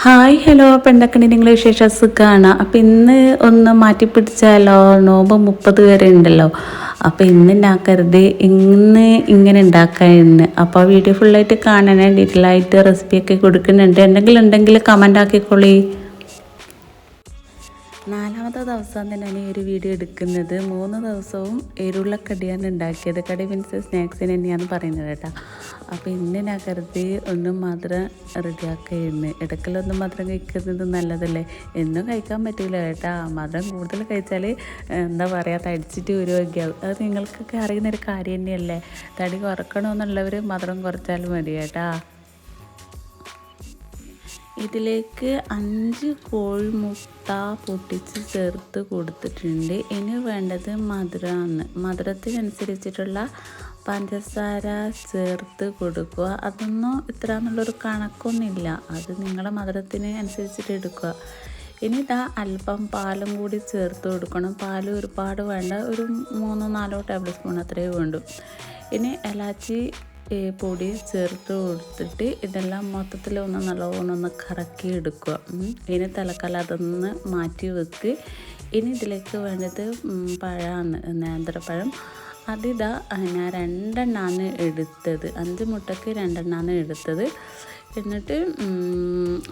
Hi hello, അപ്പം എന്തൊക്കെയാണ് നിങ്ങൾ വിശേഷം? സുഖമാണ്. അപ്പം ഇന്ന് ഒന്ന് മാറ്റി പിടിച്ചാലോ, നോമ്പ് 30 വരെ ഉണ്ടല്ലോ. അപ്പം ഇന്ന് ഞാൻ കരുതി ഇന്ന് ഇങ്ങനെ ഉണ്ടാക്കാമെന്ന്. അപ്പോൾ ആ വീഡിയോ ഫുള്ളായിട്ട് കാണണേ, ഡീറ്റെയിൽ ആയിട്ട് റെസിപ്പിയൊക്കെ കൊടുക്കുന്നുണ്ട്. എന്തെങ്കിലും ഉണ്ടെങ്കിൽ കമൻ്റ് ആക്കിക്കോളി. നാലാമത്തെ ദിവസം തന്നെയാണ് ഈ ഒരു വീഡിയോ എടുക്കുന്നത്. 3 ദിവസവും എരുള്ള കടിയാണ് ഉണ്ടാക്കിയത്. കടി മീൻസ് സ്നാക്സിന് തന്നെയാണ് പറയുന്നത് കേട്ടോ. അപ്പോൾ ഇന്ന് ഞാൻ കരുതി ഒന്നും മാത്രം റെഡിയാക്കുകയെന്ന്. ഇടയ്ക്കലൊന്നും മാത്രം കഴിക്കുന്നത് നല്ലതല്ലേ, എന്നും കഴിക്കാൻ പറ്റില്ല കേട്ടോ. മധുരം കൂടുതൽ കഴിച്ചാൽ എന്താ പറയുക, തടിച്ചിട്ട് വരുമൊക്കെയാവും. അത് നിങ്ങൾക്കൊക്കെ അറിയുന്നൊരു കാര്യം തന്നെയല്ലേ. തടി കുറക്കണമെന്നുള്ളവർ മധുരം കുറച്ചാലും മതി കേട്ടോ. ഇതിലേക്ക് 5 കോഴിമുട്ട പൊട്ടിച്ച് ചേർത്ത് കൊടുത്തിട്ടുണ്ട്. ഇനി വേണ്ടത് മധുരമാണ്. മധുരത്തിനനുസരിച്ചിട്ടുള്ള പഞ്ചസാര ചേർത്ത് കൊടുക്കുക. അതൊന്നും ഇത്ര എന്നുള്ളൊരു കണക്കൊന്നുമില്ല, അത് നിങ്ങളുടെ മധുരത്തിന് അനുസരിച്ചിട്ട് എടുക്കുക. ഇനി ഇതാ അല്പം പാലും കൂടി ചേർത്ത് കൊടുക്കണം. പാൽ ഒരുപാട് വേണ്ട, ഒരു 3-4 ടേബിൾ സ്പൂൺ അത്രയേ വേണ്ടൂ. ഇനി ഇലാച്ചി പൊടി ചേർത്ത് കൊടുത്തിട്ട് ഇതെല്ലാം മൊത്തത്തിൽ നല്ലോണം കറക്കി എടുക്കുക. ഇനി തലക്കാലം അതൊന്ന് മാറ്റി വെക്ക്. ഇനി ഇതിലേക്ക് വേണ്ടത് പഴമാണ്, നേന്ത്രപ്പഴം. അതിതാ ഞാൻ 2 എണ്ണമാണ് എടുത്തത്. 5 മുട്ടയ്ക്ക് 2 എണ്ണമാണ് എടുത്തത്. എന്നിട്ട്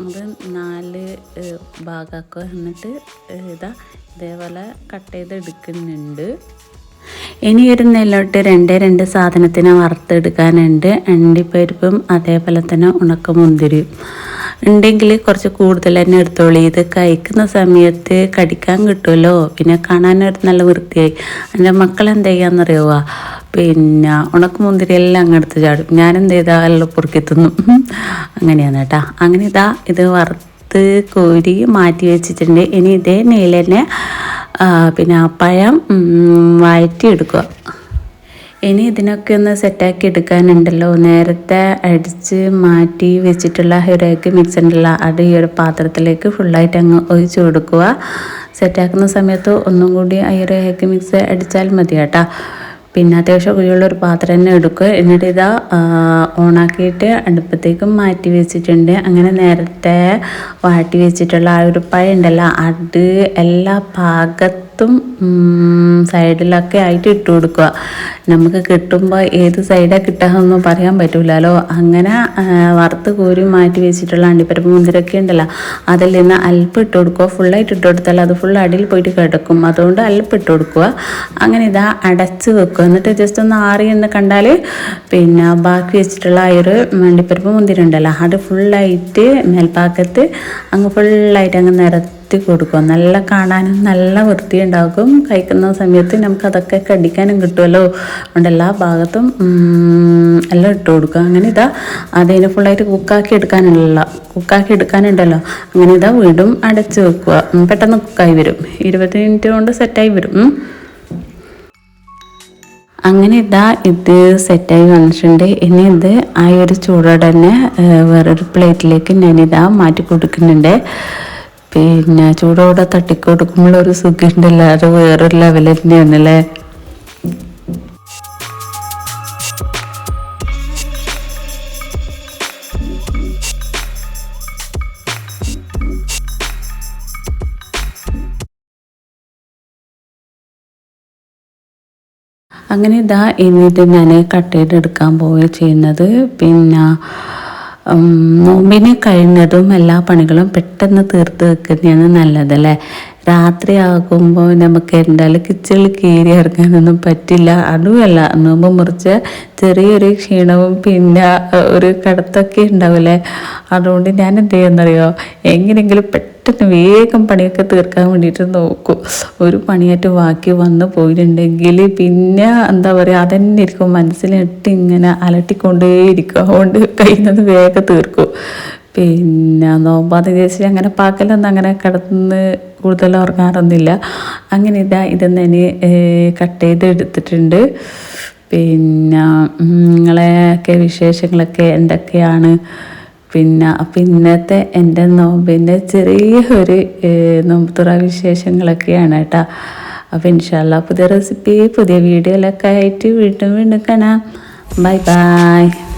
അത് 4 ഭാഗമാക്കുക. എന്നിട്ട് ഇതേപോലെ കട്ട് ചെയ്ത് എടുക്കുന്നുണ്ട്. ഇനി ഒരു നെല്ലോട്ട് 2 സാധനത്തിന് വറുത്തെടുക്കാനുണ്ട്. അണ്ടിപ്പരിപ്പും അതേപോലെ തന്നെ ഉണക്കമുന്തിരിയും ഉണ്ടെങ്കിൽ കുറച്ച് കൂടുതൽ തന്നെ എടുത്തോളൂ. ഇത് കഴിക്കുന്ന സമയത്ത് കടിക്കാൻ കിട്ടുമല്ലോ, പിന്നെ കാണാനൊരു നല്ല വൃത്തിയായി. എൻ്റെ മക്കൾ എന്ത് ചെയ്യാന്നറിയുക, പിന്നെ ഉണക്കമുന്തിരി എല്ലാം അങ്ങ് എടുത്ത് ചാടും. ഞാനെന്ത് ചെയ്താൽ എല്ലാം പൊറുക്കി തിന്നും. അങ്ങനെയാണ് കേട്ടോ. അങ്ങനെ ഇത് വറുത്ത് കോരി മാറ്റി വെച്ചിട്ടുണ്ട്. ഇനി ഇതേ നെയ്യിൽ തന്നെ പിന്നെ പഴം വഴറ്റിയെടുക്കുക. ഇനി ഇതിനൊക്കെ ഒന്ന് സെറ്റാക്കി എടുക്കാനുണ്ടല്ലോ. നേരത്തെ അടിച്ച് മാറ്റി വെച്ചിട്ടുള്ള ഒരു എഗ് മിക്സ് ഉണ്ടല്ലോ, അത് ഈ ഒരു പാത്രത്തിലേക്ക് ഫുള്ളായിട്ട് അങ്ങ് ഒഴിച്ച് കൊടുക്കുക. സെറ്റാക്കുന്ന സമയത്ത് ഒന്നും കൂടി ഈ ഒരു എഗ് മിക്സ് അടിച്ചാൽ മതി കേട്ടോ. പിന്നെ അത്യാവശ്യം കുഴിയുള്ളൊരു പാത്രം തന്നെ എടുക്കുക. എന്നിട്ട് ഓണാക്കിയിട്ട് അടുപ്പത്തേക്കും മാറ്റി വെച്ചിട്ടുണ്ട്. അങ്ങനെ നേരത്തെ വാട്ടി വെച്ചിട്ടുള്ള ആ ഒരു പഴം ഉണ്ടല്ലോ, അത് എല്ലാ ഭാഗത്തും സൈഡിലൊക്കെ ആയിട്ട് ഇട്ട് കൊടുക്കുക. നമുക്ക് കിട്ടുമ്പോൾ ഏത് സൈഡാണ് കിട്ടാമെന്നൊന്നും പറയാൻ പറ്റില്ലല്ലോ. അങ്ങനെ വറുത്ത് കോരി മാറ്റി വെച്ചിട്ടുള്ള അണ്ടിപ്പരിപ്പ് മുന്തിരിയൊക്കെ ഉണ്ടല്ലോ, അതിൽ നിന്ന് അല്പം ഇട്ട് കൊടുക്കുക. ഫുള്ളായിട്ട് ഇട്ട് കൊടുത്താൽ അത് ഫുൾ അടിയിൽ പോയിട്ട് കിടക്കും. അതുകൊണ്ട് അല്പം ഇട്ട് കൊടുക്കുക. അങ്ങനെ അടച്ച് വെക്കുക. എന്നിട്ട് ജസ്റ്റ് ഒന്ന് ആറി എന്ന് കണ്ടാൽ പിന്നെ ബാക്കി വെച്ചിട്ടുള്ള ആ ഒരു അണ്ടിപ്പരിപ്പ് മുന്തിരി ഉണ്ടല്ലോ, അത് ഫുള്ളായിട്ട് മേൽഭാഗത്ത് അങ്ങ് ഫുള്ളായിട്ട് അങ്ങ് നിരത്തി കൊടുക്കുക. നല്ല കാണാനും നല്ല വൃത്തി ഉണ്ടാകും. കഴിക്കുന്ന സമയത്ത് നമുക്ക് അതൊക്കെ കടിക്കാനും കിട്ടുമല്ലോ. അതുകൊണ്ട് എല്ലാ ഭാഗത്തും എല്ലാം ഇട്ട് കൊടുക്കുക. അങ്ങനെ അതിന് ഫുള്ളായിട്ട് കുക്കാക്കി എടുക്കാനുണ്ടല്ലോ. അങ്ങനെ വീണ്ടും അടച്ച് വെക്കുക. പെട്ടെന്ന് കുക്കായി വരും. 20 മിനിറ്റ് കൊണ്ട് സെറ്റായി വരും. അങ്ങനെ ഇത് സെറ്റായി വന്നിട്ടുണ്ട്. ഇനി ഇത് ആ ഒരു ചൂടോടെ തന്നെ വേറൊരു പ്ലേറ്റിലേക്ക് ഞാനിതാ മാറ്റി കൊടുക്കുന്നുണ്ട്. പിന്നെ ചൂടോടെ തട്ടിക്കൊടുക്കുമ്പോഴൊരു സുഖമുണ്ടല്ലോ, അത് വേറൊരു ലെവൽ തന്നെയാണല്ലേ. അങ്ങനെ ഇനി ഞാൻ കട്ട് ചെയ്തെടുക്കാൻ പോവുകയാണ് ചെയ്യുന്നത്. പിന്നെ നോമ്പിന് കഴിയുന്നതും എല്ലാ പണികളും പെട്ടെന്ന് തീർത്ത് വെക്കുന്നതാണ് നല്ലതല്ലേ. രാത്രി ആകുമ്പോൾ നമുക്ക് എന്തായാലും കിച്ചണിൽ കയറി ഇറങ്ങാനൊന്നും പറ്റില്ല. അതുമല്ല, നോമ്പ് മുറിച്ച ചെറിയൊരു ക്ഷീണവും പിന്നെ ഒരു കിടത്തൊക്കെ ഉണ്ടാവില്ലേ. അതുകൊണ്ട് ഞാൻ എന്ത് ചെയ്യുന്നറിയോ, എങ്ങനെയെങ്കിലും പെട്ടെന്ന് വേഗം പണിയൊക്കെ തീർക്കാൻ വേണ്ടിയിട്ട് നോക്കും. ഒരു പണിയായിട്ട് ബാക്കി വന്നു പോയിട്ടുണ്ടെങ്കിൽ പിന്നെ എന്താ പറയുക, അതന്നെ ഇരിക്കും മനസ്സിലിട്ട് ഇങ്ങനെ അലട്ടിക്കൊണ്ടേയിരിക്കും. അതുകൊണ്ട് കഴിയുന്നത് വേഗം തീർക്കും. പിന്നെ നോമ്പാന്ന് വിചാരിച്ച് അങ്ങനെ പകലൊന്നും അങ്ങനെ കിടന്ന് കൂടുതൽ ഉറങ്ങാറൊന്നുമില്ല. അങ്ങനെ ഇതൊന്ന് ഇനി കട്ട് ചെയ്ത് എടുത്തിട്ടുണ്ട്. പിന്നെ നിങ്ങളെയൊക്കെ വിശേഷങ്ങളൊക്കെ എന്തൊക്കെയാണ്? പിന്നെ അപ്പം ഇന്നത്തെ എൻ്റെ നോമ്പിൻ്റെ ചെറിയൊരു നോമ്പുതുറ വിശേഷങ്ങളൊക്കെയാണ് കേട്ടോ. അപ്പോൾ ഇൻഷാ അല്ലാഹ് പുതിയ റെസിപ്പി പുതിയ വീഡിയോയിലൊക്കെ ആയിട്ട് വീണ്ടും കാണാം. Bye bye.